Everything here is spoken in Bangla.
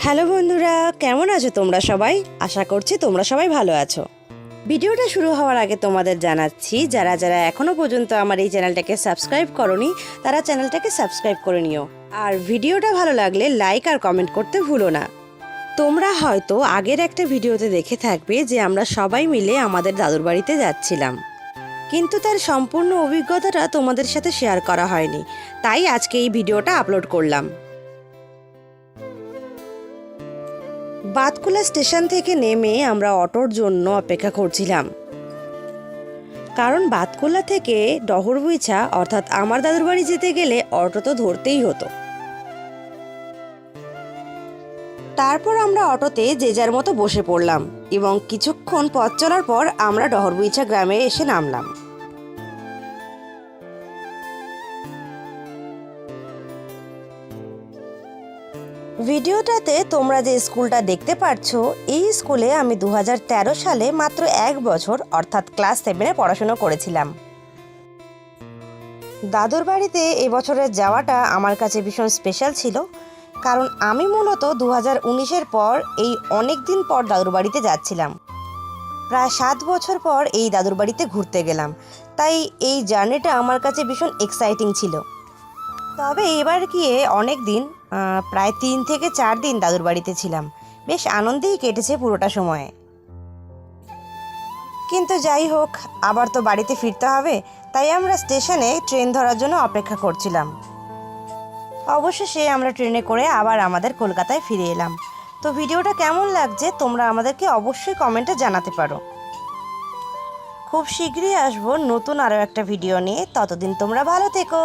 হ্যালো বন্ধুরা, কেমন আছো তোমরা সবাই? আশা করছি তোমরা সবাই ভালো আছো। ভিডিওটা শুরু হওয়ার আগে তোমাদের জানাচ্ছি, যারা যারা এখনো পর্যন্ত আমার এই চ্যানেলটাকে সাবস্ক্রাইব করোনি তারা চ্যানেলটাকে সাবস্ক্রাইব করে নিও। আর ভিডিওটা ভালো লাগলে লাইক আর কমেন্ট করতে ভুলো না। তোমরা হয়তো আগের একটা ভিডিওতে দেখে থাকবে যে আমরা সবাই মিলে আমাদের দাদুর বাড়িতে যাচ্ছিলাম, কিন্তু তার সম্পূর্ণ অভিজ্ঞতাটা তোমাদের সাথে শেয়ার করা হয়নি, তাই আজকে এই ভিডিওটা আপলোড করলাম। বাতকুলা স্টেশন থেকে নেমে আমরা অটোর জন্য অপেক্ষা করছিলাম, কারণ বাতকুলা থেকে ডহরবুইছা অর্থাৎ আমার দাদুর বাড়ি যেতে গেলে অটো তো ধরতেই হতো। তারপর আমরা অটোতে যে যার মতো বসে পড়লাম এবং কিছুক্ষণ পথ চলার পর আমরা ডহরবুইছা গ্রামে এসে নামলাম। ভিডিওটাতে তোমরা যে স্কুলটা দেখতে পাচ্ছ, এই স্কুলে আমি 2013 সালে মাত্র 1 বছর অর্থাৎ ক্লাস 7-এ পড়াশোনা করেছিলাম। দাদুর বাড়িতে এবছরের যাওয়াটা আমার কাছে ভীষণ স্পেশাল ছিল, কারণ আমি মূলত 2019-এর পর এই অনেক দিন পর দাদুর বাড়িতে যাচ্ছিলাম। প্রায় 7 বছর পর এই দাদুর বাড়িতে ঘুরতে গেলাম, তাই এই জার্নিটা আমার কাছে ভীষণ এক্সাইটিং ছিল। তবে এবার গিয়ে অনেক দিন, প্রায় 3 থেকে 4 দিন দাদুর বাড়িতে ছিলাম। বেশ আনন্দেই কেটেছে পুরোটা সময়ে। কিন্তু যাই হোক, আবার তো বাড়িতে ফিরতে হবে, তাই আমরা স্টেশনে ট্রেন ধরার জন্য অপেক্ষা করছিলাম। অবশেষে আমরা ট্রেনে করে আবার আমাদের কলকাতায় ফিরে এলাম। তো ভিডিওটা কেমন লাগছে তোমরা আমাদেরকে অবশ্যই কমেন্টে জানাতে পারো। খুব শীঘ্রই আসবো নতুন আরও একটা ভিডিও নিয়ে, ততদিন তোমরা ভালো থেকো।